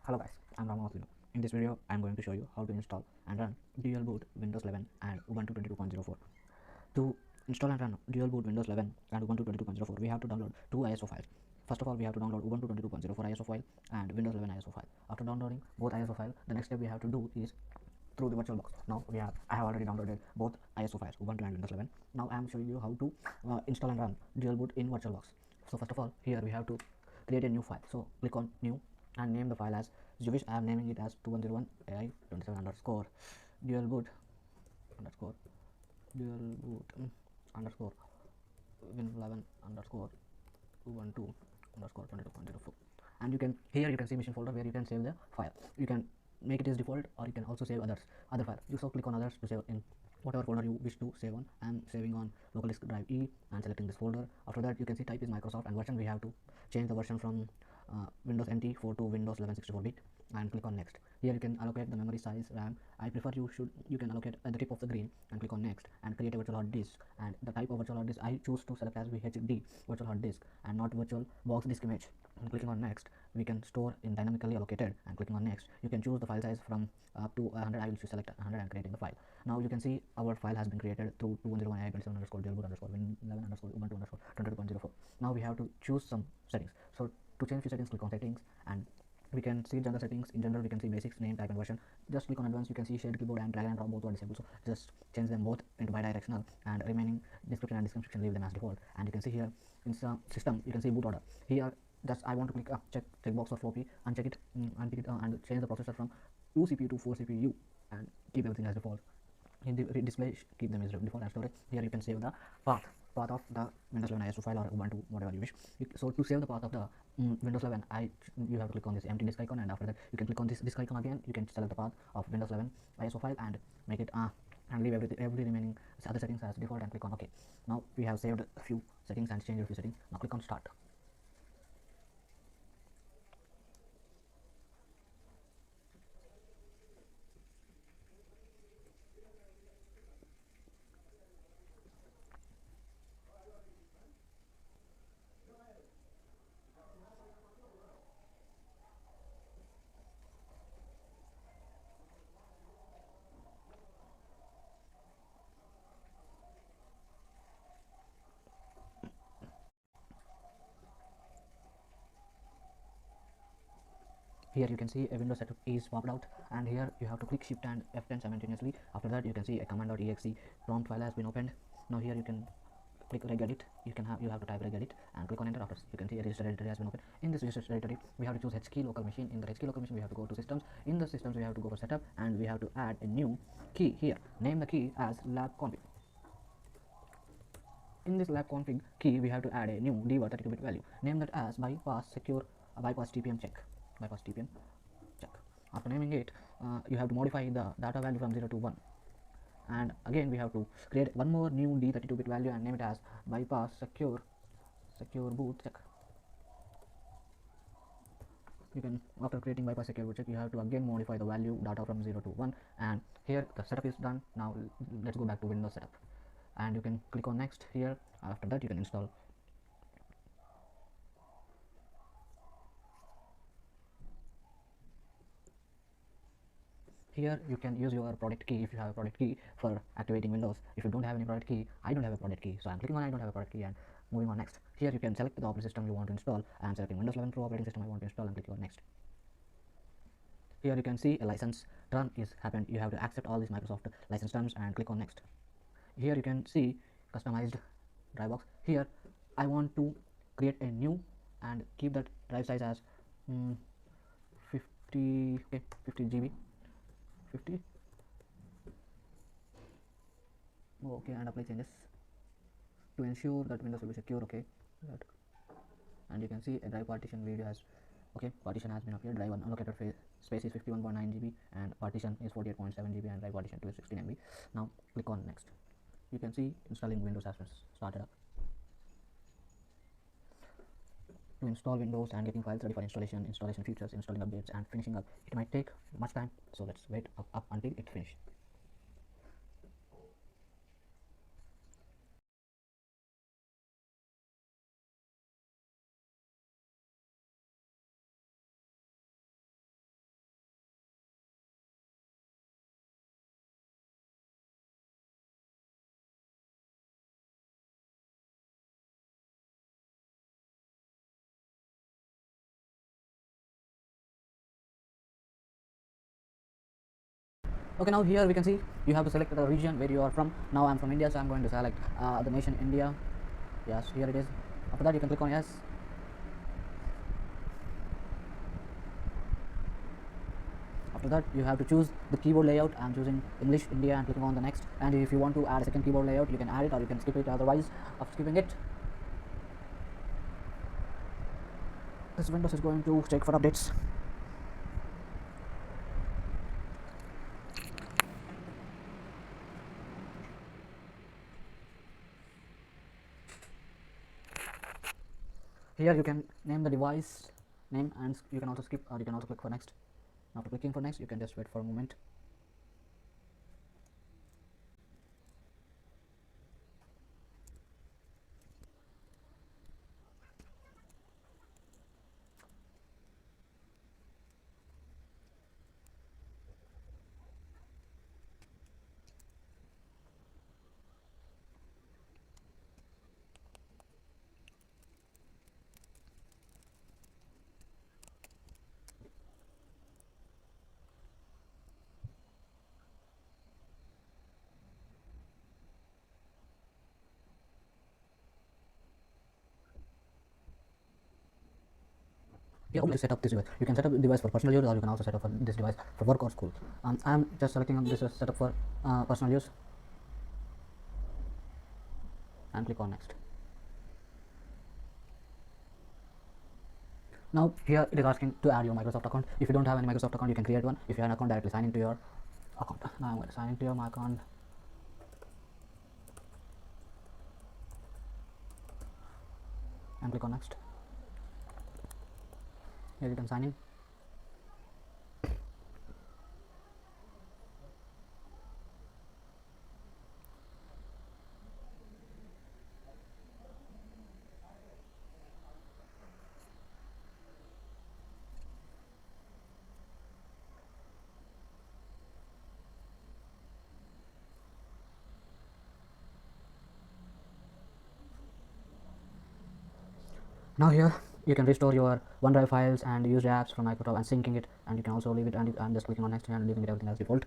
Hello guys, I'm Ramavath. In this video, I'm going to show you how to install and run DualBoot Windows 11 and Ubuntu 22.04. To install and run DualBoot Windows 11 and Ubuntu 22.04, we have to download two ISO files. First of all, we have to download Ubuntu 22.04 ISO file and Windows 11 ISO file. After downloading both ISO files, the next step we have to do is through the VirtualBox. Now I have already downloaded both ISO files, Ubuntu and Windows 11. Now I am showing you how to install and run DualBoot in VirtualBox. So first of all, here we have to create a new file. So click on new and name the file as you wish. I am naming it as 2101 AI 27 underscore DualBoot underscore DualBoot underscore Win11 underscore Ubuntu underscore 22.04. And you can see machine folder where you can save the file. You can make it as default, or you can also save other file. You so click on others to save in whatever folder you wish to save on. I am saving on local disk drive E and selecting this folder. After that, you can see type is Microsoft and version we have to change the version from Windows NT 4 to Windows 11 64-bit and click on next. Here you can allocate the memory size, RAM. I prefer you can allocate at the tip of the green and click on next and create a virtual hard disk. And the type of virtual hard disk I choose to select as VHD virtual hard disk and not virtual box disk image. And clicking on next, we can store in dynamically allocated and clicking on next. You can choose the file size from up to 100. I will select 100 and creating the file. Now you can see our file has been created through 2101 underscore DualBoot underscore Win11 underscore Ubuntu underscore 22.04. Now we have to choose some settings. So to change the settings, click on settings and we can see general settings. In general, we can see basics, name, type and version. Just click on advanced. You can see shared keyboard and drag and drop, both are disabled. So just change them both into bidirectional, and remaining description and description leave them as default. And you can see here in system, you can see boot order. Here just I want to click checkbox or floppy, uncheck it, unpick it, and change the processor from 2 CPU to 4 CPU and keep everything as default. In the display, keep them as default. And storage, here you can save the path of the Windows 11 ISO file or Ubuntu, whatever you wish. So to save the path of the Windows 11, you have to click on this empty disk icon, and after that you can click on this disk icon again. You can select the path of Windows 11 ISO file and make it and leave every remaining other settings as default and click on OK. Now we have saved a few settings and changed a few settings. Now click on start. Here you can see a window setup is popped out, and here you have to click shift and F10 simultaneously. After that you can see a command.exe prompt file has been opened. Now here you can click regedit. You have to type regedit and click on enter. After you can see a register directory has been opened. In this register directory we have to choose HKey local machine. In the HKey local machine we have to go to systems. In the systems we have to go for setup and we have to add a new key. Here name the key as lab config. In this lab config key we have to add a new diva 32-bit value. Name that as bypass secure bypass TPM check. After naming it, you have to modify the data value from 0 to 1, and again we have to create one more new D32-bit value and name it as bypass secure boot check. You can, after creating bypass secure boot check, you have to again modify the value data from 0 to 1, and here the setup is done. Now let's go back to Windows setup and you can click on next. Here after that you can install. Here you can use your product key if you have a product key for activating Windows. If you don't have any product key, I don't have a product key, so I'm clicking on I don't have a product key and moving on next. Here you can select the operating system you want to install. I am selecting Windows 11 Pro operating system I want to install and clicking on next. Here you can see a license term is happened. You have to accept all these Microsoft license terms and click on next. Here you can see customized drive box. Here I want to create a new and keep that drive size as 50 GB. 50. Okay, and apply changes to ensure that Windows will be secure. Okay, and you can see a drive partition video has partition has been appeared. Drive unallocated space is 51.9 GB and partition is 48.7 GB and drive partition 2 is 16 MB. Now click on next. You can see installing Windows has been started up. To install Windows and getting files ready for installation features, installing updates and finishing up, it might take much time, so let's wait up until it's finished. Okay, now here we can see you have to select the region where you are from. Now I'm from India, so I'm going to select the nation India. Yes, here it is. After that you can click on yes. After that you have to choose the keyboard layout. I'm choosing English India and clicking on the next. And if you want to add a second keyboard layout, you can add it or you can skip it. Otherwise, after skipping it, this Windows is going to check for updates. Here you can name the device name, and you can also skip or you can also click for next. After clicking for next, you can just wait for a moment. You have to set up this device. You can set up the device for personal use, or you can also set up for this device for work or school. I'm just selecting this setup for personal use, and click on next. Now here it is asking to add your Microsoft account. If you don't have any Microsoft account, you can create one. If you have an account, directly sign into your account. Now I'm going to sign into my account. And click on next. Here you can sign in. Now here you can restore your OneDrive files and used apps from Microsoft and syncing it, and you can also leave it, and I'm just clicking on next and leaving it everything as default.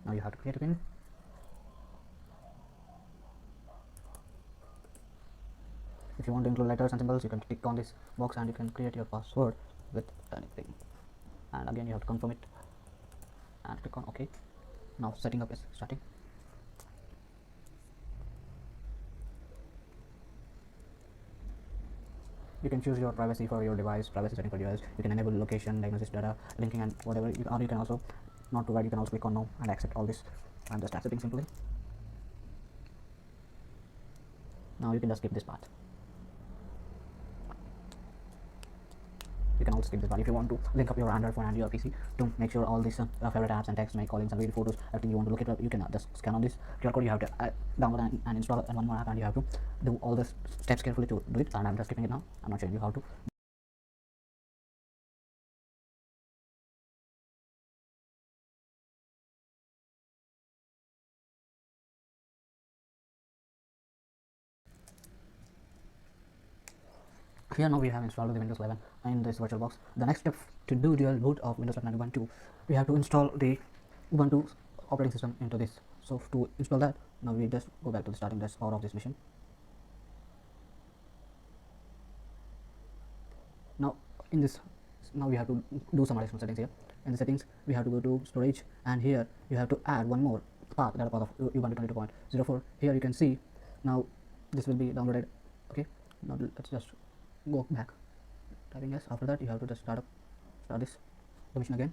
Now you have to create a pin. If you want to include letters and symbols, you can click on this box and you can create your password with anything, and again you have to confirm it and click on OK. Now setting up is starting. You can choose your privacy for your device, privacy setting for device. You can enable location, diagnosis, data, linking, and whatever. Or you can also not provide. You can also click on no and accept all this, and just accepting simply. Now you can just skip this part. You can also skip this part if you want to link up your Android phone and your PC to make sure all these favorite apps and text, make callings and video photos, everything you want to look it up. You can just scan on this QR code. You have to download and install one more app, and you have to do all the steps carefully to do it. And I'm just skipping it now. I'm not showing you how to. Here now we have installed the Windows 11 in this VirtualBox. The next step to do dual boot of Windows 11 and Ubuntu, we have to install the Ubuntu operating system into this. So to install that, now we just go back to the starting desk of this machine. Now in this, now we have to do some additional settings here. In the settings, we have to go to storage, and here you have to add one more path, that path of Ubuntu 22.04. Here you can see now this will be downloaded. Okay, now let's just go back, typing yes. After that you have to just start this the machine again.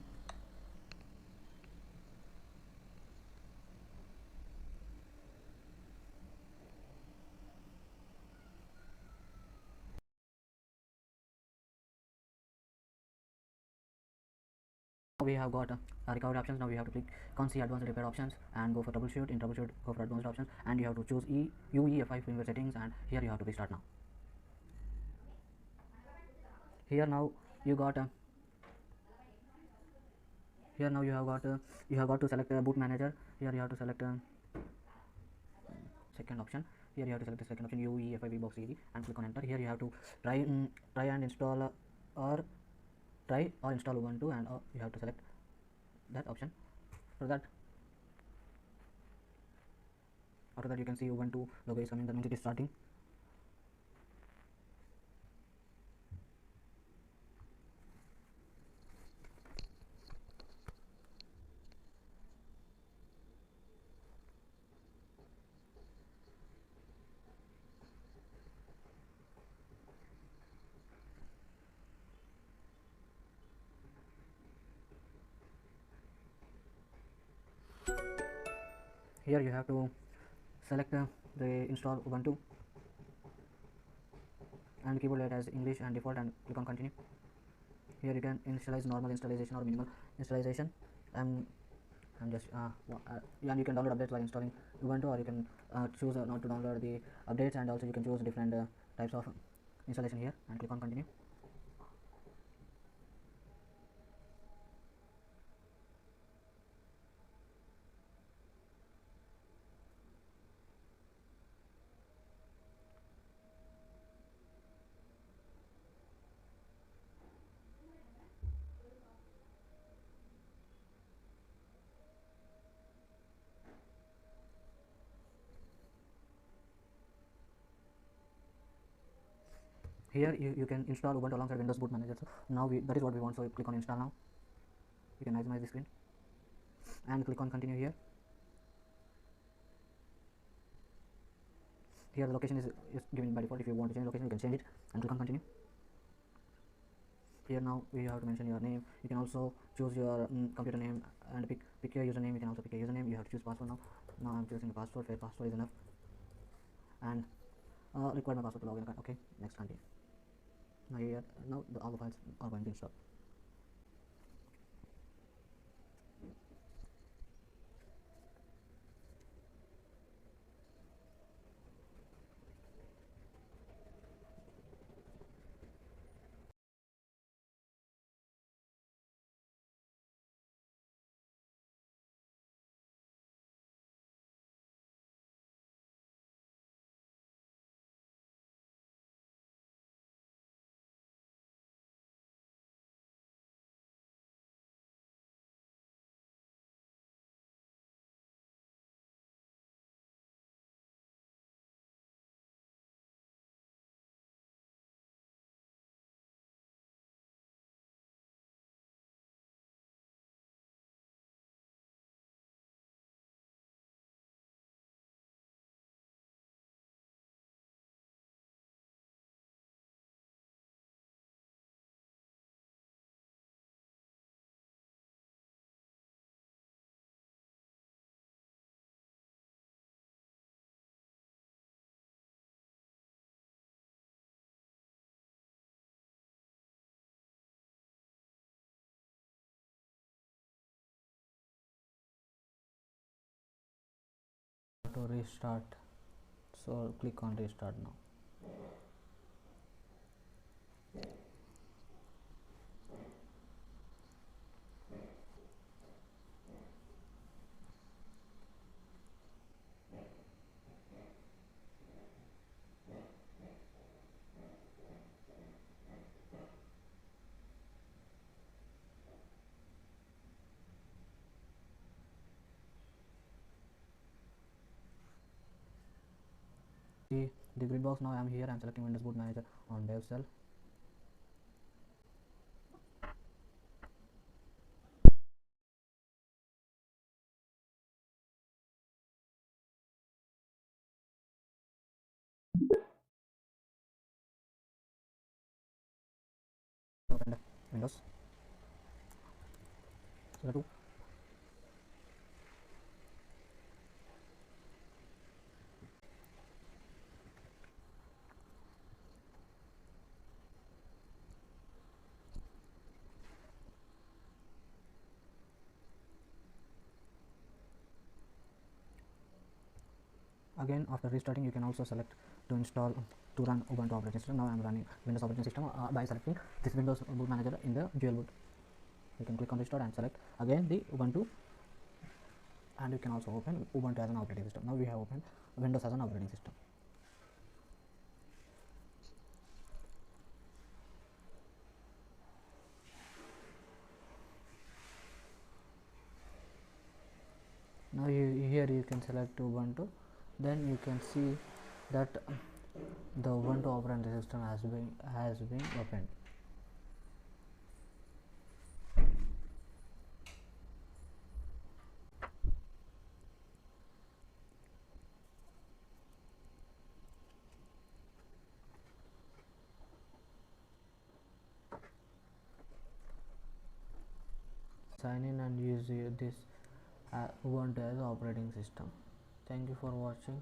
We have got recovery options. Now we have to click see advanced repair options and go for troubleshoot. In troubleshoot, go for advanced options, and you have to choose UEFI firmware settings, and here you have to restart now. Here now you got here now you have got to select boot manager. Here you have to select second option. Here you have to select the second option, UEFI box ED, and click on enter. Here you have to try and install or try or install Ubuntu, and you have to select that option. For that, after that, you can see Ubuntu logo is coming. That means it is starting. Here you have to select the install Ubuntu and keyboard it as English and default, and click on continue. Here you can initialize normal installation or minimal installation. I'm just and you can download updates while installing Ubuntu, or you can choose not to download the updates, and also you can choose different types of installation here, and click on continue. Here you can install Ubuntu alongside Windows Boot Manager. So now that is what we want, so click on install now. You can maximize the screen and click on continue here. Here the location is given by default. If you want to change location, you can change it and click on continue. Here now we have to mention your name. You can also choose your computer name and pick your username. You can also pick a username. You have to choose password now. Now I'm choosing a password. Fair password is enough, and require my password to log in. Okay, next continue. Now all the files are going to install. To restart, so click on restart now. See the grid box. Now I'm here. I'm selecting Windows Boot Manager on dev cell. Open the Windows. So again, after restarting, you can also select to install to run Ubuntu operating system. Now I'm running Windows operating system by selecting this Windows Boot Manager in the DualBoot. You can click on restart and select again the Ubuntu, and you can also open Ubuntu as an operating system. Now we have opened Windows as an operating system. and select Ubuntu, then you can see that the Ubuntu operating system has been opened. Sign in and use this Ubuntu as operating system. Thank you for watching.